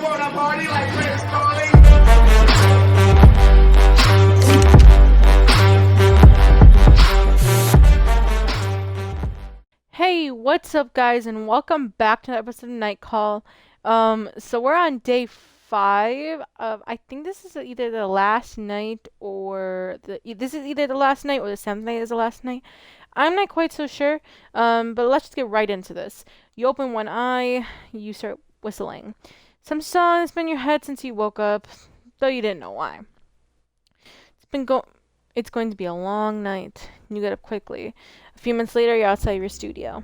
wanna party like Chris Farley. Hey, what's up guys and welcome back to the episode of Night Call. So we're on day 5 of, I think this is either the last night or this is either the last night or the 7th night is the last night. I'm not quite so sure. But let's just get right into this. You open one eye, you start whistling. Some song has been in your head since you woke up, though you didn't know why. It's going to be a long night. You get up quickly. A few minutes later, you're outside your studio.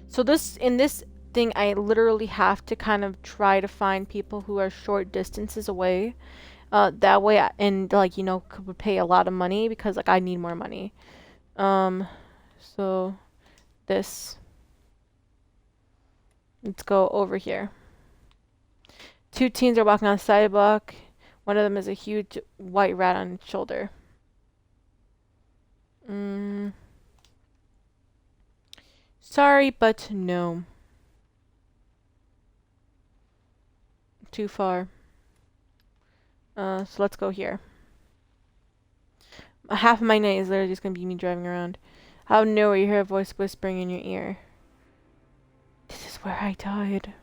So in this thing, I literally have to kind of try to find people who are short distances away. That way, would pay a lot of money because like I need more money. So this. Let's go over here. Two teens are walking on the sidewalk. One of them is a huge white rat on its shoulder. Sorry, but no. Too far. So let's go here. Half of my night is literally just gonna be me driving around. Out of nowhere, you hear a voice whispering in your ear. This is where I died.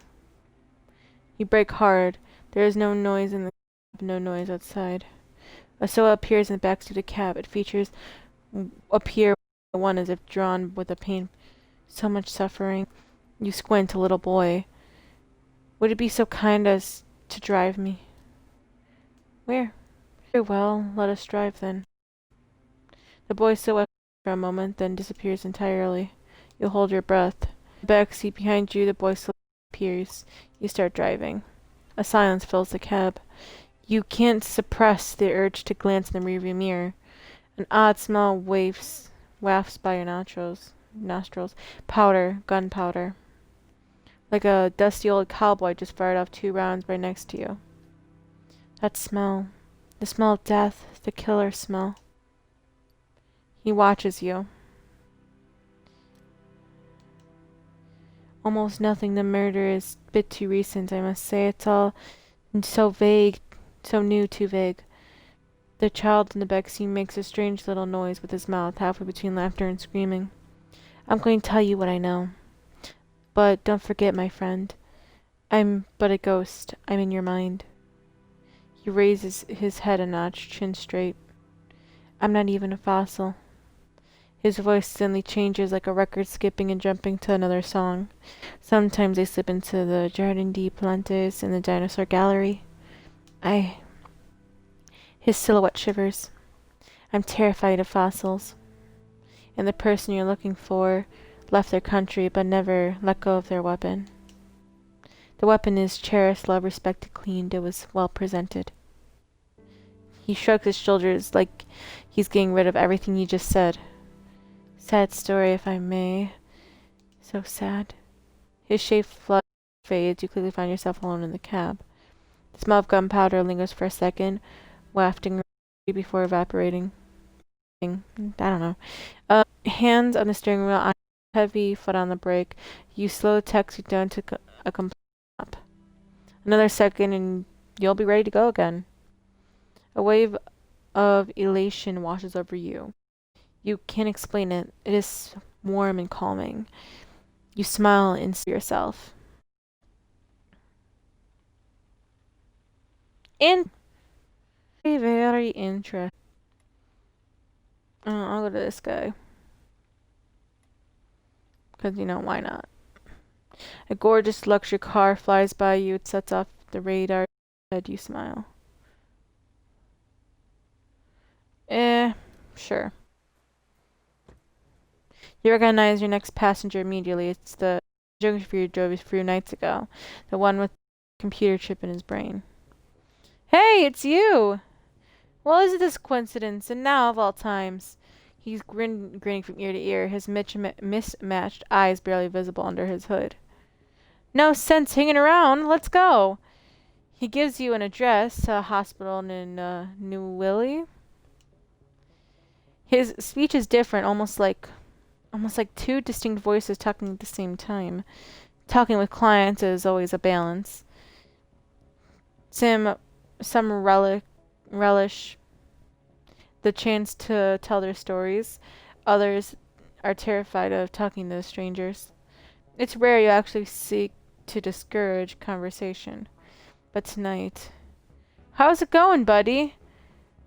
You brake hard. There is no noise in the cab, no noise outside. A silhouette appears in the backseat of the cab. It features appear one as if drawn with a pain. So much suffering. You squint, a little boy. Would it be so kind as to drive me? Where? Very well, let us drive then. The boy silhouette for a moment, then disappears entirely. You hold your breath. The back seat behind you, the boy slowly appears. You start driving. A silence fills the cab. You can't suppress the urge to glance in the rearview mirror. An odd smell wafts by your nostrils. Powder, gunpowder. Like a dusty old cowboy just fired off 2 rounds right next to you. That smell. The smell of death. The killer smell. He watches you. Almost nothing. The murder is a bit too recent, I must say. It's all so vague. So new, too vague. The child in the backseat makes a strange little noise with his mouth, halfway between laughter and screaming. I'm going to tell you what I know. But don't forget, my friend. I'm but a ghost. I'm in your mind. He raises his head a notch, chin straight. I'm not even a fossil. His voice suddenly changes like a record skipping and jumping to another song. Sometimes they slip into the Jardin de Plantes in the dinosaur gallery. His silhouette shivers. I'm terrified of fossils. And the person you're looking for left their country but never let go of their weapon. The weapon is cherished, loved, respected, cleaned. It was well presented. He shrugs his shoulders like he's getting rid of everything you just said. Sad story, if I may. So sad. His shape fades. You quickly find yourself alone in the cab. The smell of gunpowder lingers for a second, wafting before evaporating. I don't know. Hands on the steering wheel, heavy foot on the brake. You slow the taxi down to a complete stop. Another second and you'll be ready to go again. A wave of elation washes over you. You can't explain it. It is warm and calming. You smile and see yourself. And very interesting. I'll go to this guy. Because, why not? A gorgeous luxury car flies by you. It sets off the radar. You smile. Sure. You recognize your next passenger immediately. It's the geographer you drove a few nights ago. The one with the computer chip in his brain. Hey, it's you! Well, isn't this coincidence? And now, of all times. He's grinning from ear to ear, his mismatched eyes barely visible under his hood. No sense hanging around. Let's go. He gives you an address, a hospital in New Willy. His speech is different, almost like 2 distinct voices talking at the same time. Talking with clients is always a balance. Some relish the chance to tell their stories. Others are terrified of talking to strangers. It's rare you actually seek to discourage conversation. But tonight... How's it going, buddy?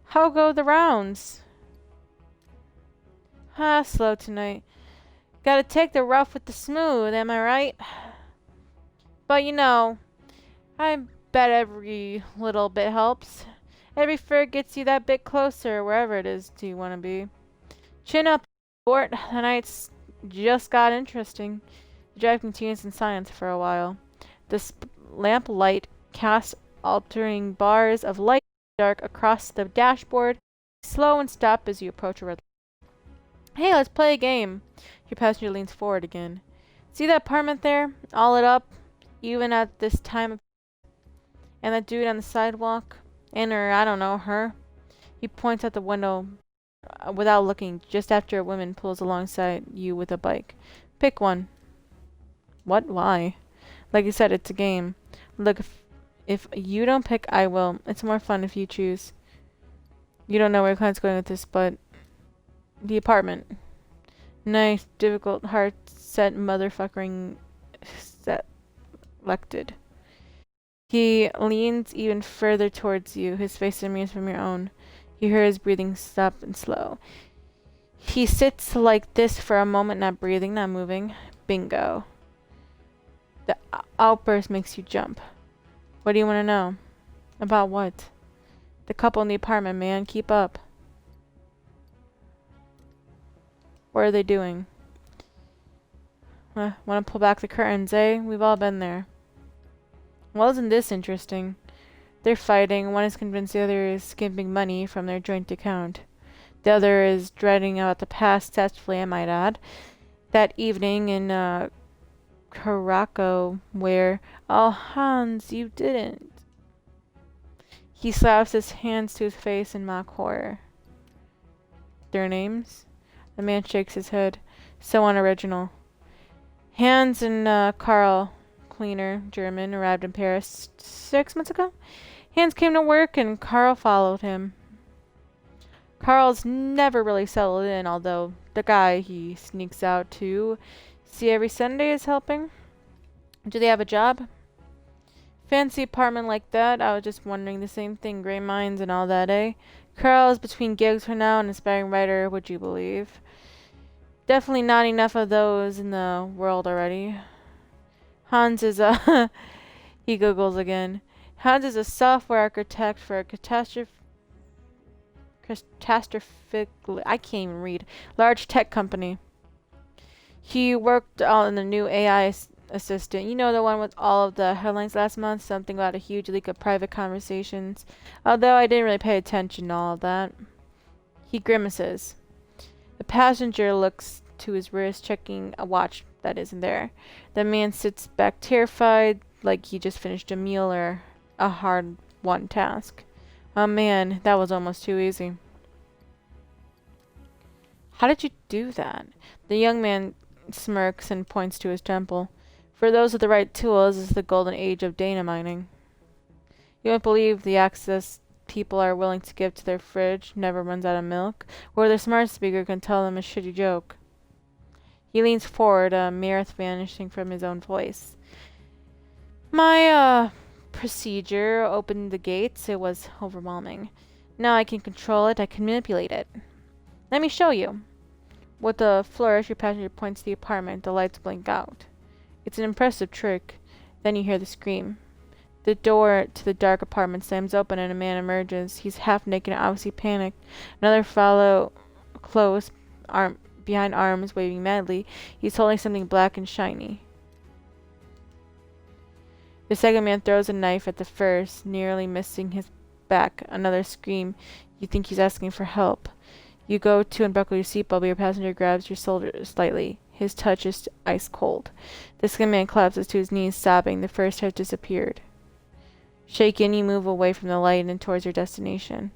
How go the rounds? Slow tonight. Gotta take the rough with the smooth, am I right? But you know, I bet every little bit helps. Every fur gets you that bit closer, wherever it is do you want to be. Chin up, sport. The night's just got interesting. The drive continues in silence for a while. The lamp light casts altering bars of light and dark across the dashboard. Slow and stop as you approach a red light. Hey, let's play a game. Your passenger leans forward again. See that apartment there? All lit up, even at this time of... And that dude on the sidewalk? And her, I don't know, her? He points out the window without looking, just after a woman pulls alongside you with a bike. Pick one. What? Why? Like you said, it's a game. Look, if you don't pick, I will. It's more fun if you choose. You don't know where your client's going with this, but... The apartment. Nice, difficult, hard-set motherfuckering selected. He leans even further towards you, his face immune from your own. You hear his breathing stop and slow. He sits like this for a moment, not breathing, not moving. Bingo. The outburst makes you jump. What do you want to know? About what? The couple in the apartment, man. Keep up. What are they doing? Want to pull back the curtains, eh? We've all been there. Well, isn't this interesting? They're fighting. One is convinced the other is skimping money from their joint account. The other is dreading about the past, successfully, I might add. That evening in Caraco, where... Oh, Hans, you didn't. He slaps his hands to his face in mock horror. Their names? The man shakes his head. So unoriginal. Hans and Karl, cleaner, German, arrived in Paris 6 months ago. Hans came to work and Karl followed him. Karl's never really settled in, although the guy he sneaks out to see every Sunday is helping. Do they have a job? Fancy apartment like that? I was just wondering the same thing. Gray minds and all that, eh? Karl is between gigs for now, an aspiring writer, would you believe? Definitely not enough of those in the world already. Hans is a... He googles again. Hans is a software architect for a catastrophic... I can't even read. Large tech company. He worked on the new AI assistant. You know, the one with all of the headlines last month? Something about a huge leak of private conversations. Although I didn't really pay attention to all of that. He grimaces. The passenger looks to his wrist, checking a watch that isn't there. The man sits back terrified, like he just finished a meal or a hard-won task. Oh man, that was almost too easy. How did you do that? The young man smirks and points to his temple. For those with the right tools, this is the golden age of data mining. You won't believe the access people are willing to give to their fridge never runs out of milk, or their smart speaker can tell them a shitty joke. He leans forward, a mirth vanishing from his own voice. My, procedure opened the gates. It was overwhelming. Now I can control it. I can manipulate it. Let me show you. With a flourish, your passenger points to the apartment. The lights blink out. It's an impressive trick. Then you hear the scream. The door to the dark apartment slams open and a man emerges. He's half naked and obviously panicked. Another follow close, behind arms, waving madly. He's holding something black and shiny. The second man throws a knife at the first, nearly missing his back. Another scream. You think he's asking for help. You go to unbuckle your seatbelt, but your passenger grabs your shoulder slightly. His touch is ice cold. The second man collapses to his knees, sobbing. The first has disappeared. Shaken, you move away from the light and towards your destination.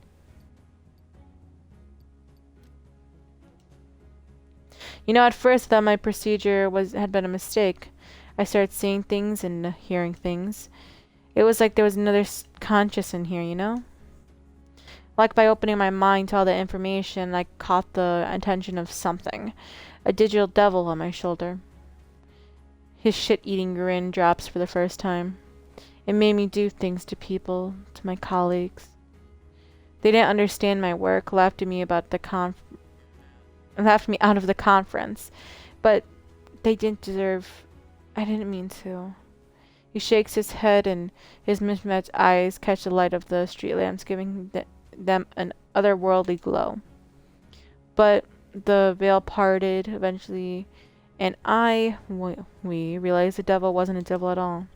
You know, at first I thought my procedure had been a mistake. I started seeing things and hearing things. It was like there was another conscious in here, you know? Like by opening my mind to all the information, I caught the attention of something. A digital devil on my shoulder. His shit-eating grin drops for the first time. It made me do things to people, to my colleagues. They didn't understand my work, laughed at me out of the conference, but they didn't deserve. I didn't mean to. He shakes his head, and his mismatched eyes catch the light of the street lamps, giving them an otherworldly glow. But the veil parted eventually, and we realized the devil wasn't a devil at all.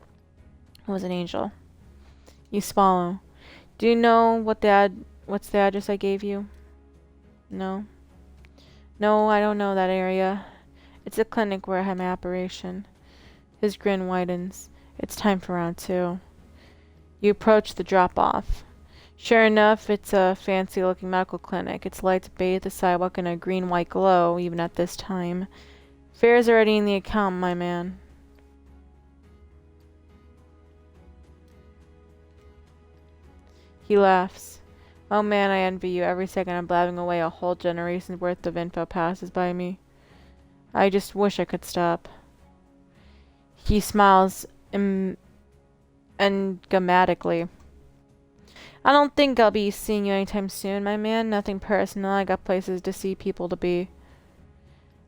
It was an angel. You swallow. Do you know what's the address I gave you? No? No, I don't know that area. It's a clinic where I had my operation. His grin widens. It's time for round 2. You approach the drop-off. Sure enough, it's a fancy-looking medical clinic. Its lights bathe the sidewalk in a green-white glow, even at this time. Fare's already in the account, my man. He laughs. Oh man, I envy you. Every second I'm blabbing away, a whole generation's worth of info passes by me. I just wish I could stop. He smiles enigmatically. I don't think I'll be seeing you anytime soon, my man. Nothing personal. I got places to see, people to be.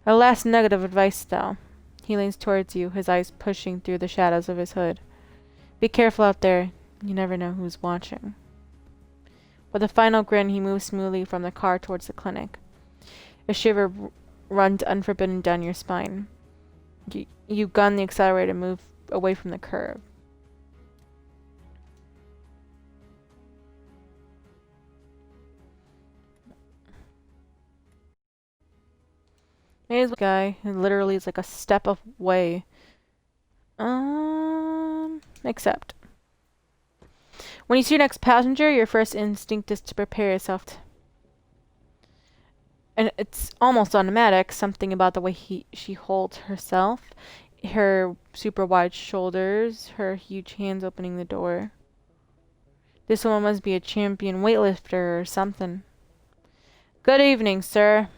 A last nugget of advice, though. He leans towards you, his eyes pushing through the shadows of his hood. Be careful out there. You never know who's watching. With a final grin, he moves smoothly from the car towards the clinic. A shiver runs unforbidden down your spine. You gun the accelerator and move away from the curb. May as well guy who literally is like a step away. Except. When you see your next passenger, your first instinct is to prepare yourself. And it's almost automatic. Something about the way she holds herself. Her super wide shoulders. Her huge hands opening the door. This woman must be a champion weightlifter or something. Good evening, sir.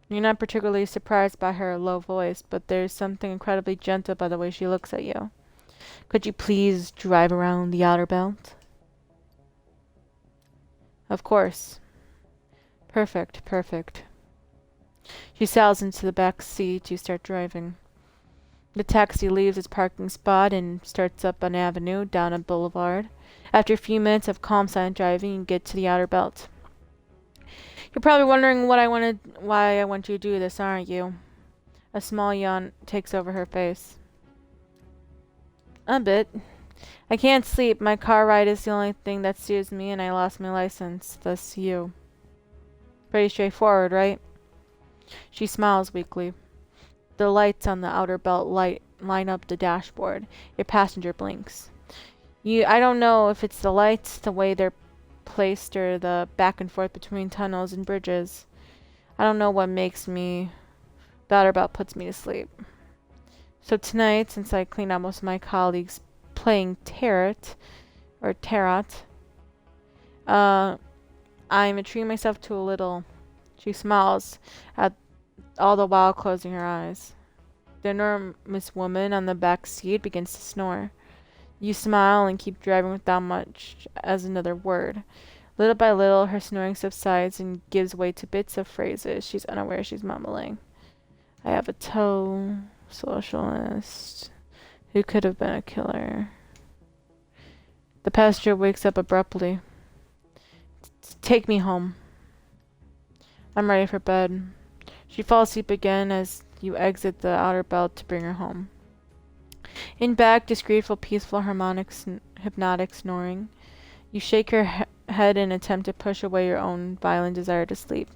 You're not particularly surprised by her low voice, but there's something incredibly gentle by the way she looks at you. Could you please drive around the outer belt? Of course. Perfect, perfect. She settles into the back seat. You start driving. The taxi leaves its parking spot and starts up an avenue down a boulevard. After a few minutes of calm, silent driving, you get to the outer belt. You're probably wondering why I want you to do this, aren't you? A small yawn takes over her face. A bit. I can't sleep. My car ride is the only thing that suits me, and I lost my license. Thus you. Pretty straightforward, right? She smiles weakly. The lights on the outer belt line up the dashboard. Your passenger blinks. I don't know if it's the lights, the way they're placed, or the back and forth between tunnels and bridges. I don't know what makes me... The outer belt puts me to sleep. So tonight, since I cleaned out most of my colleagues playing tarot, I'm treating myself to a little... She smiles, at all the while closing her eyes. The enormous woman on the back seat begins to snore. You smile and keep driving without much as another word. Little by little, her snoring subsides and gives way to bits of phrases she's unaware she's mumbling. I have a toe... Socialist. Who could have been a killer? The passenger wakes up abruptly. Take me home. I'm ready for bed. She falls asleep again as you exit the outer belt to bring her home. In back, discreetful, peaceful, hypnotic snoring. You shake her head in an attempt to push away your own violent desire to sleep.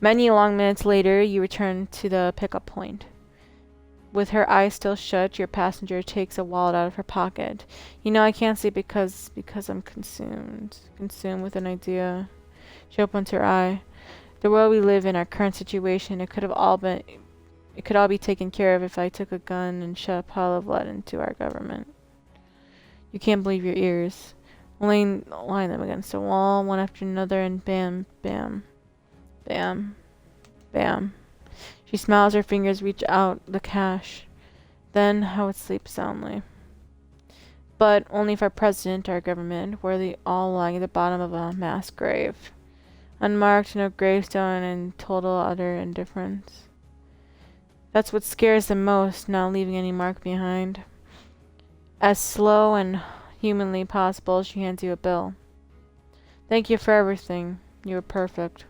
Many long minutes later, you return to the pickup point. With her eyes still shut, your passenger takes a wallet out of her pocket. You know I can't sleep because I'm consumed with an idea. She opens her eye. The world we live in, our current situation, it could have all been It could all be taken care of if I took a gun and shot a pile of lead into our government. You can't believe your ears. Line them against the wall, one after another, and bam, bam, bam, bam. She smiles, her fingers reach out the cash. Then I would sleep soundly. But only if our president, our government, were they all lying at the bottom of a mass grave. Unmarked, no gravestone, and total utter indifference. That's what scares them most, not leaving any mark behind. As slow and humanly possible, she hands you a bill. Thank you for everything. You were perfect.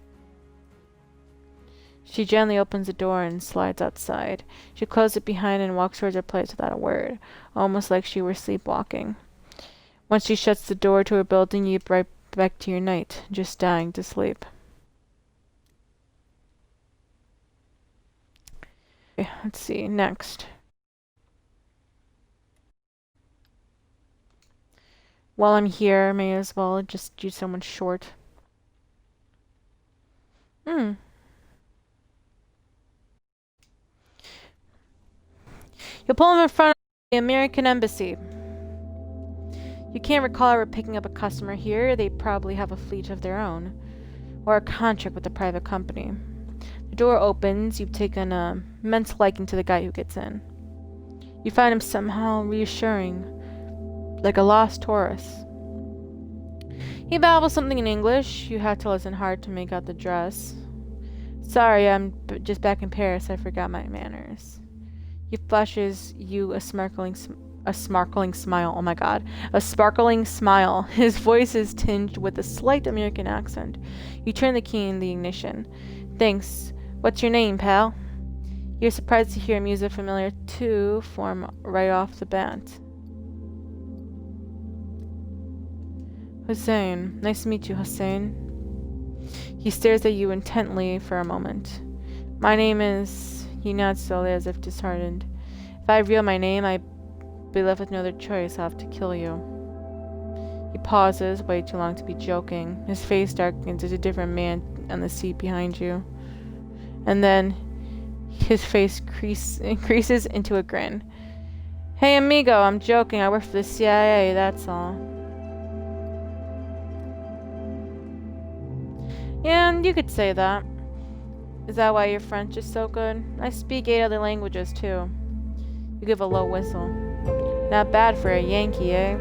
She gently opens the door and slides outside. She closes it behind and walks towards her place without a word, almost like she were sleepwalking. Once she shuts the door to her building, you get right back to your night, just dying to sleep. Okay, let's see, next. While I'm here, may as well just do someone short. You'll pull him in front of the American Embassy. You can't recall ever picking up a customer here. They probably have a fleet of their own, or a contract with a private company. The door opens. You've taken an immense liking to the guy who gets in. You find him somehow reassuring, like a lost tourist. He babbles something in English. You have to listen hard to make out the dress. Sorry, I'm just back in Paris. I forgot my manners. He flashes you a sparkling smile. Oh my god. A sparkling smile. His voice is tinged with a slight American accent. You turn the key in the ignition. Thanks. What's your name, pal? You're surprised to hear music familiar to form right off the bat. Hussein. Nice to meet you, Hussein. He stares at you intently for a moment. My name is... He nods slowly as if disheartened. If I reveal my name, I'd be left with no other choice. I'll have to kill you. He pauses, way too long to be joking. His face darkens. There's a different man on the seat behind you. And then his face increases into a grin. Hey, amigo, I'm joking. I work for the CIA, that's all. Yeah, and you could say that. Is that why your French is so good? I speak 8 other languages, too. You give a low whistle. Not bad for a Yankee, eh?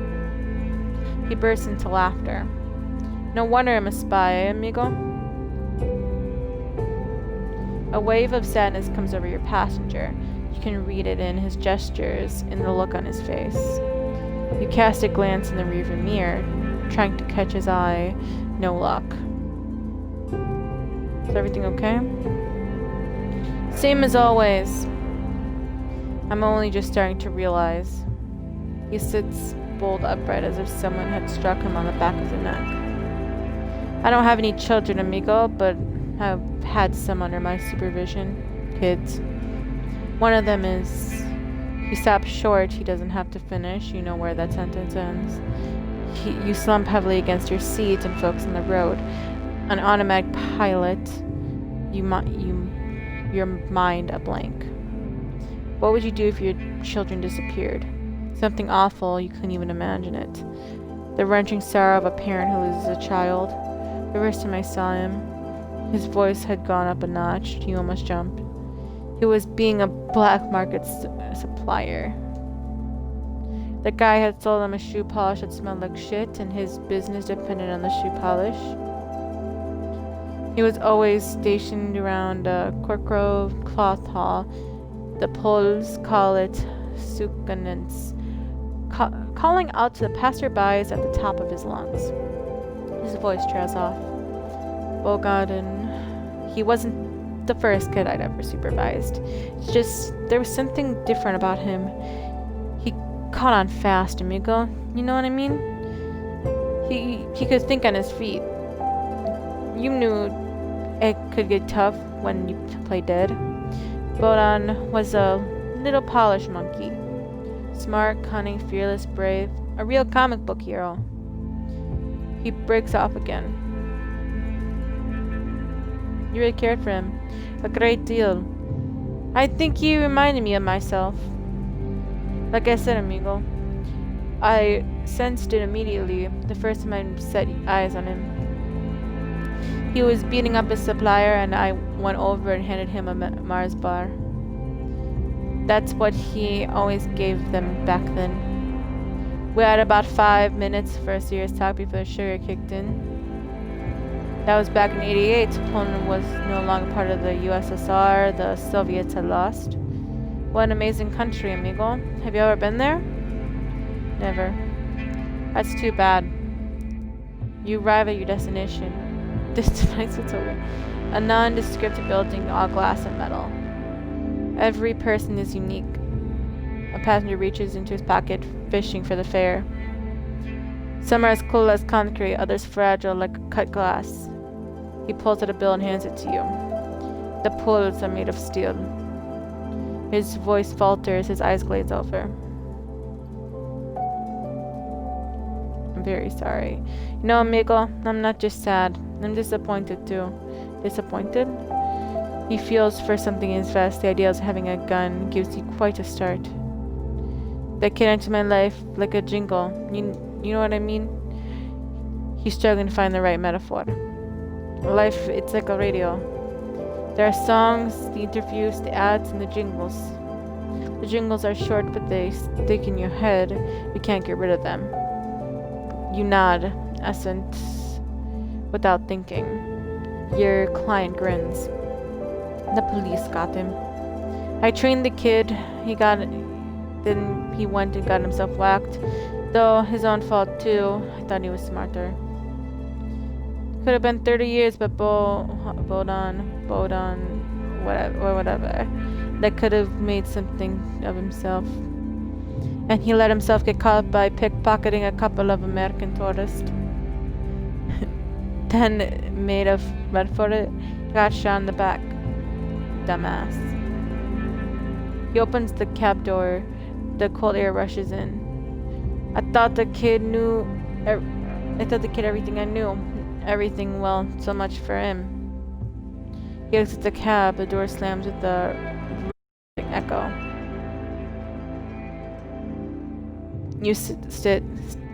He bursts into laughter. No wonder I'm a spy, eh, amigo? A wave of sadness comes over your passenger. You can read it in his gestures, in the look on his face. You cast a glance in the rearview mirror, trying to catch his eye. No luck. Is everything okay? Same as always. I'm only just starting to realize. He sits bolt upright as if someone had struck him on the back of the neck. I don't have any children, amigo, but I've had some under my supervision. Kids. One of them is... He stops short. He doesn't have to finish. You know where that sentence ends. You slump heavily against your seat and focus on the road. An automatic pilot, your mind a blank. What would you do if your children disappeared? Something awful, you couldn't even imagine it. The wrenching sorrow of a parent who loses a child. The first time I saw him, his voice had gone up a notch. He almost jumped. He was being a black market supplier. The guy had sold him a shoe polish that smelled like shit, and his business depended on the shoe polish. He was always stationed around Corkgrove Cloth Hall. The Poles call it sukanens, calling out to the passerbys at the top of his lungs. His voice trails off. Bogarden. He wasn't the first kid I'd ever supervised. It's just, there was something different about him. He caught on fast, amigo. You know what I mean? He could think on his feet. You knew it could get tough when you play dead. Bodan was a little polished monkey. Smart, cunning, fearless, brave. A real comic book hero. He breaks off again. You really cared for him. A great deal. I think he reminded me of myself. Like I said, amigo, I sensed it immediately the first time I set eyes on him. He was beating up his supplier, and I went over and handed him a Mars bar. That's what he always gave them back then. We had about 5 minutes for a serious talk before the sugar kicked in. That was back in '88. Poland was no longer part of the USSR. The Soviets had lost. What an amazing country, amigo. Have you ever been there? Never. That's too bad. You arrive at your destination. This device is over. A nondescript building, all glass and metal. Every person is unique. A passenger reaches into his pocket, fishing for the fare. Some are as cool as concrete, others fragile like cut glass. He pulls out a bill and hands it to you. The pulls are made of steel. His voice falters, his eyes glaze over. I'm very sorry. You know, amigo, I'm not just sad. I'm disappointed too. Disappointed? He feels for something in his vest. The idea of having a gun gives you quite a start. That kid entered my life like a jingle. You know what I mean? He's struggling to find the right metaphor. Life, it's like a radio. There are songs, the interviews, the ads, and the jingles. The jingles are short, but they stick in your head. You can't get rid of them. You nod, assent, without thinking. Your client grins. The police got him. I trained the kid. Then he went and got himself whacked. Though his own fault too. I thought he was smarter. Could have been 30 years, but Bodon, whatever. That could have made something of himself. And he let himself get caught by pickpocketing a couple of American tourists. Then, made of red for it, got shot in the back. Dumbass. He opens the cab door. The cold air rushes in. I thought the kid everything I knew. Everything, well, so much for him. He exits the cab. The door slams with a echo. You sit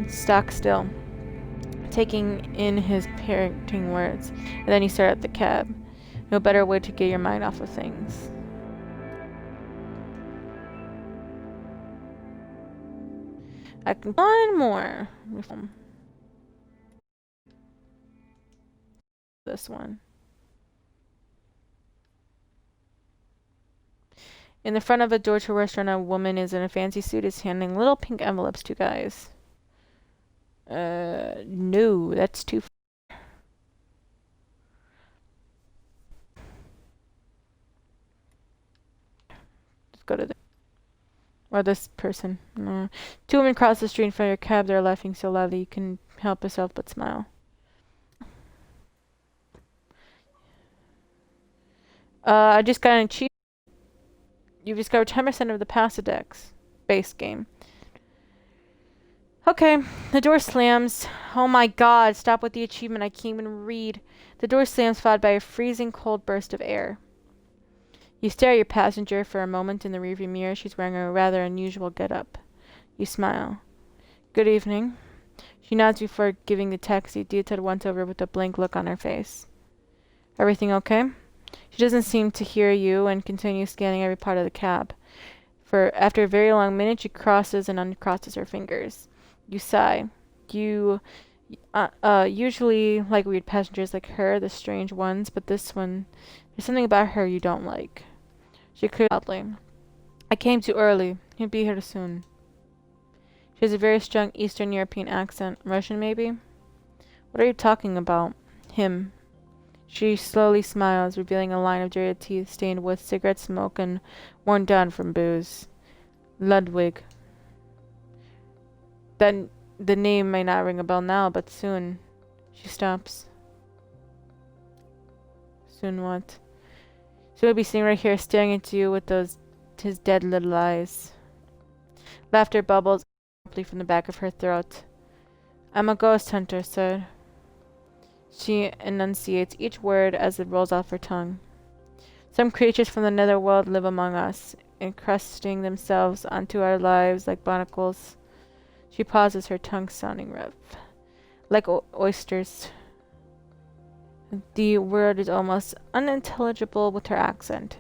stock still, taking in his parenting words, and then you stare at the cab. No better way to get your mind off of things. I can find more. This one. In the front of a door to a restaurant, a woman is in a fancy suit is handing little pink envelopes to guys. No, that's too far. Let's go to the... Or this person. No. Two women cross the street in front of your cab. They're laughing so loudly you can help yourself but smile. I just got an achievement. You've discovered 10% of the Passidex base game. Okay, the door slams. Oh my god, stop with the achievement. I can't even read. The door slams, followed by a freezing cold burst of air. You stare at your passenger for a moment in the rearview mirror. She's wearing a rather unusual get-up. You smile. Good evening. She nods before giving the taxi detailed once over with a blank look on her face. Everything okay? She doesn't seem to hear you and continues scanning every part of the cab. After a very long minute, she crosses and uncrosses her fingers. You sigh. You usually like weird passengers like her, the strange ones, but this one, there's something about her you don't like. She cleared loudly. I came too early. He'll be here soon. She has a very strong Eastern European accent. Russian, maybe? What are you talking about? Him. She slowly smiles, revealing a line of dirty teeth stained with cigarette smoke and worn down from booze. Ludwig. Then the name may not ring a bell now, but soon. She stops. Soon what? Soon he'll be sitting right here staring at you with his dead little eyes. Laughter bubbles from the back of her throat. I'm a ghost hunter, sir. She enunciates each word as it rolls off her tongue. Some creatures from the netherworld live among us, encrusting themselves onto our lives like barnacles. She pauses, her tongue sounding rough. Like oysters. The word is almost unintelligible with her accent.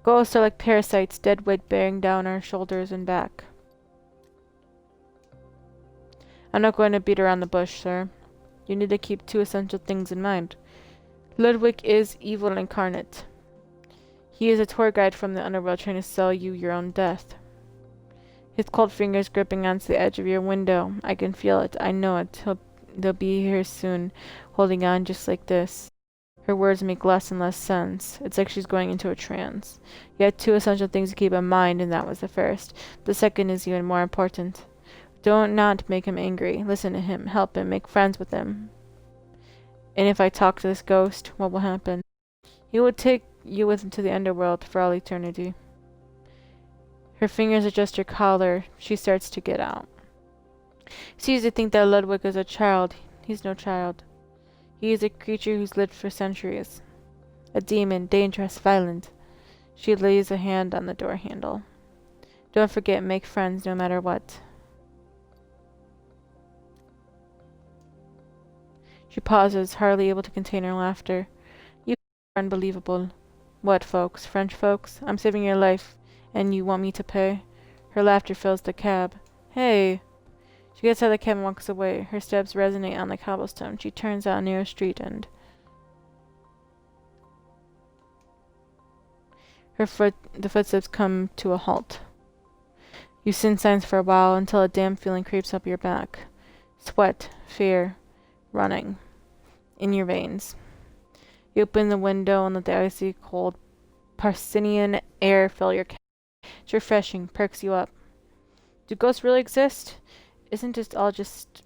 Ghosts are like parasites, dead weight bearing down our shoulders and back. I'm not going to beat around the bush, sir. You need to keep two essential things in mind. Ludwig is evil incarnate. He is a tour guide from the underworld trying to sell you your own death. His cold fingers gripping onto the edge of your window. I can feel it. I know it. They'll be here soon, holding on just like this. Her words make less and less sense. It's like she's going into a trance. You had two essential things to keep in mind, and that was the first. The second is even more important. Don't not make him angry. Listen to him. Help him. Make friends with him. And if I talk to this ghost, what will happen? He will take you with him to the underworld for all eternity. Her fingers adjust her collar. She starts to get out. It's easy to think that Ludwig is a child. He's no child. He is a creature who's lived for centuries. A demon, dangerous, violent. She lays a hand on the door handle. Don't forget, make friends no matter what. She pauses, hardly able to contain her laughter. You are unbelievable. What folks? French folks? I'm saving your life, and you want me to pay? Her laughter fills the cab. Hey! She gets out of the cab and walks away. Her steps resonate on the cobblestone. She turns out a narrow street and... the footsteps come to a halt. You sit in silence for a while until a damp feeling creeps up your back. Sweat, fear, running in your veins. You open the window and let the icy cold Parcinian air fill your cab. It's refreshing, perks you up. Do ghosts really exist? Isn't it all just...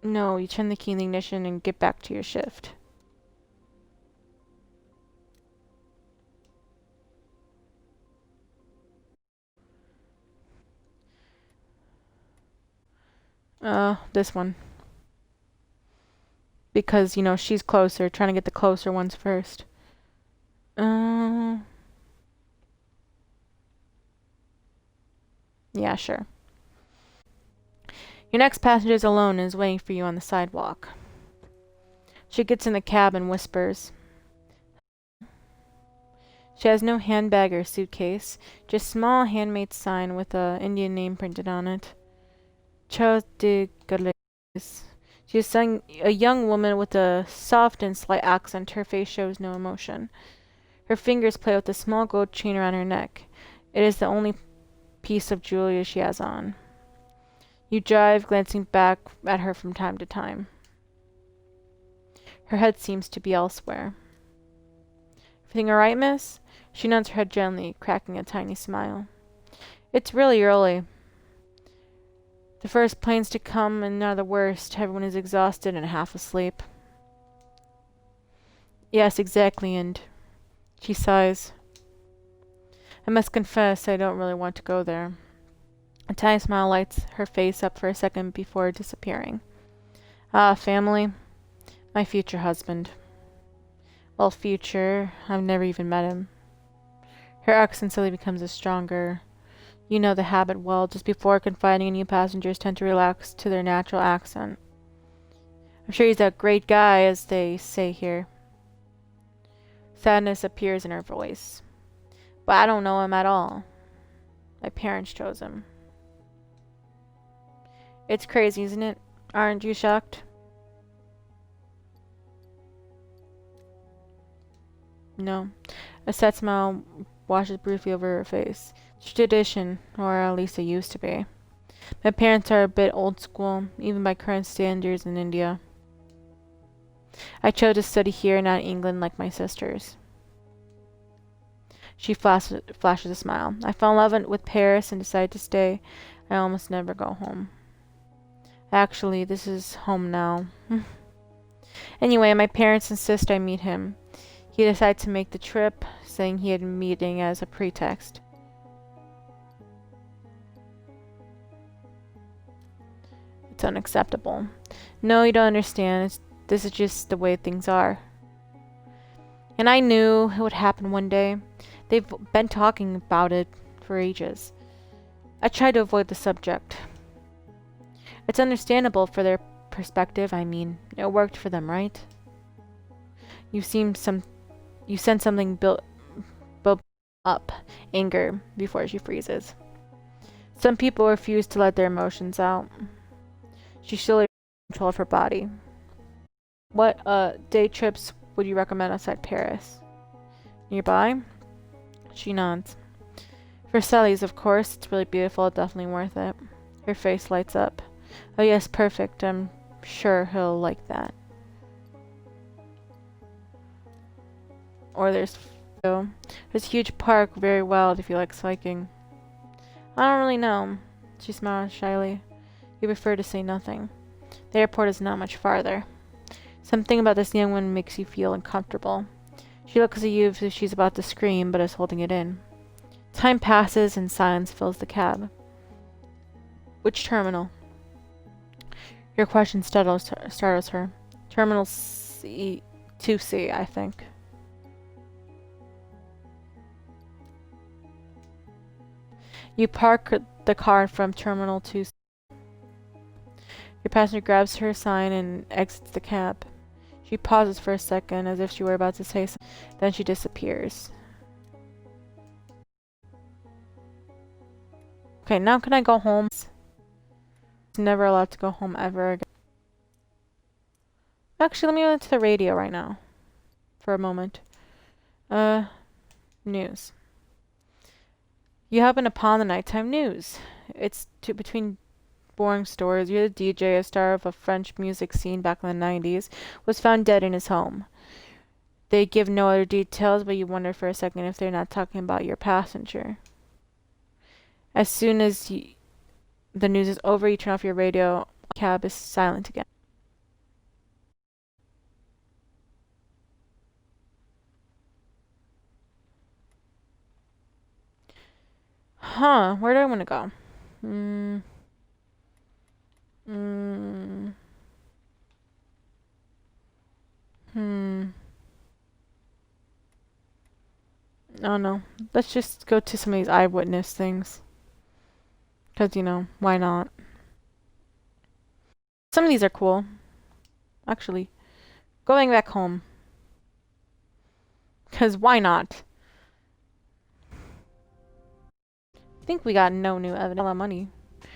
No, you turn the key in the ignition and get back to your shift. This one. Because, you know, she's closer, trying to get the closer ones first. Yeah, sure. Your next passenger is alone and is waiting for you on the sidewalk. She gets in the cab and whispers. She has no handbag or suitcase, just small handmade sign with a Indian name printed on it. Cho de Galais. She is a young woman with a soft and slight accent. Her face shows no emotion. Her fingers play with a small gold chain around her neck. It is the only piece of jewelry she has on. You drive, glancing back at her from time to time. Her head seems to be elsewhere. Everything all right, miss? She nods her head gently, cracking a tiny smile. It's really early. The first planes to come and are the worst. Everyone is exhausted and half asleep. Yes, exactly, and she sighs. I must confess, I don't really want to go there. A tiny smile lights her face up for a second before disappearing. Ah, family. My future husband. Well, future. I've never even met him. Her accent slowly becomes stronger. You know the habit well. Just before confiding in new passengers tend to relax to their natural accent. I'm sure he's a great guy, as they say here. Sadness appears in her voice. But I don't know him at all. My parents chose him. It's crazy, isn't it? Aren't you shocked? No. A sad smile washes briefly over her face. It's tradition, or at least it used to be. My parents are a bit old school, even by current standards in India. I chose to study here, not in England like my sisters. She flashes a smile. I fell in love with Paris and decided to stay. I almost never go home. Actually, this is home now. Anyway, my parents insist I meet him. He decided to make the trip, saying he had a meeting as a pretext. It's unacceptable. No, you don't understand. This is just the way things are. And I knew it would happen one day. They've been talking about it for ages. I tried to avoid the subject. It's understandable for their perspective. I mean, it worked for them, right? You sense something built up, anger, before she freezes. Some people refuse to let their emotions out. She still has control of her body. What day trips would you recommend outside Paris? Nearby? She nods. For Sally's, of course. It's really beautiful. Definitely worth it. Her face lights up. Oh yes, perfect. I'm sure he'll like that. Or there's a huge park, very wild if you like hiking. I don't really know. She smiled shyly. You prefer to say nothing. The airport is not much farther. Something about this young one makes you feel uncomfortable. She looks at you as if she's about to scream, but is holding it in. Time passes and silence fills the cab. Which terminal? Your question startles her. Terminal C, 2C, I think. You park the car from Terminal 2C. Your passenger grabs her sign and exits the cab. She pauses for a second as if she were about to say something. Then she disappears. Okay, now can I go home? Never allowed to go home ever again. Actually, let me go to the radio right now. For a moment. News. You happen upon the nighttime news. It's between boring stories. You're the DJ, a star of a French music scene back in the 90s, was found dead in his home. They give no other details, but you wonder for a second if they're not talking about your passenger. As soon as the news is over, you turn off your radio. The cab is silent again. Huh, where do I want to go? Oh no. Let's just go to some of these eyewitness things. Because, you know, why not? Some of these are cool. Actually, going back home. Because why not? I think we got no new evidence. A lot of money.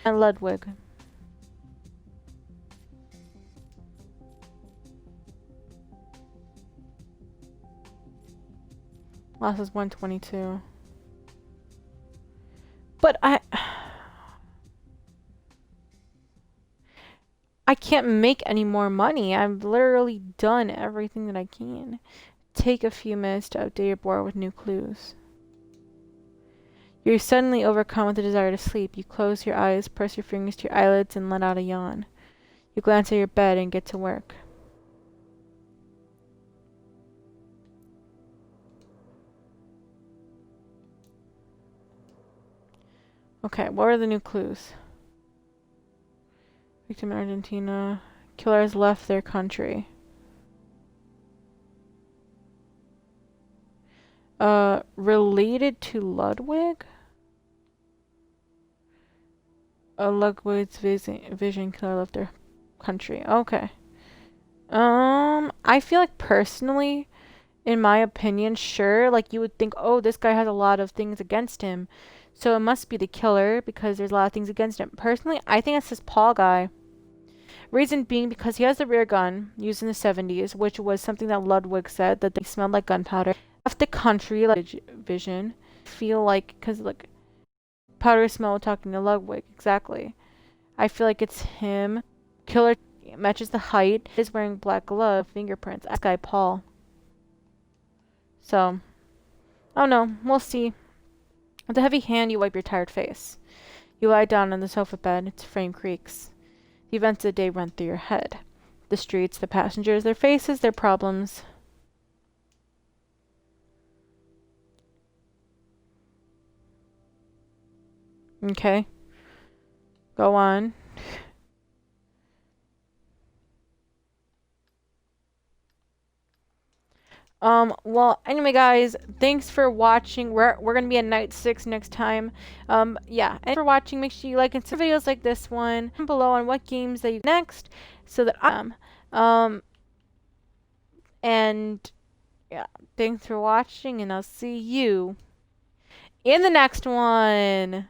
And Ludwig. Loss is 122. But I can't make any more money. I've literally done everything that I can. Take a few minutes to update your board with new clues. You're suddenly overcome with the desire to sleep. You close your eyes, press your fingers to your eyelids, and let out a yawn. You glance at your bed and get to work. Okay, what are the new clues? Victim in Argentina. Killers left their country. Related to Ludwig? Ludwig's vision killer left their country. Okay. I feel like personally, in my opinion, sure, like you would think, oh, this guy has a lot of things against him, so it must be the killer because there's a lot of things against him. Personally, I think it's this Paul guy. Reason being because he has the rear gun used in the 70s, which was something that Ludwig said that they smelled like gunpowder. Left the country, like vision. Feel like, because like powder smell talking to Ludwig, exactly. I feel like it's him. Killer matches the height. Is wearing black glove, fingerprints. This guy Paul. So, oh no, we'll see. With a heavy hand, you wipe your tired face. You lie down on the sofa bed. Its frame creaks. The events of the day run through your head. The streets, the passengers, their faces, their problems. Okay. Go on. Well, anyway, guys, thanks for watching. We're gonna be at night 6 next time. Yeah, and for watching, make sure you like and subscribe videos like this one below on what games that you next, so that and yeah, thanks for watching, and I'll see you in the next one.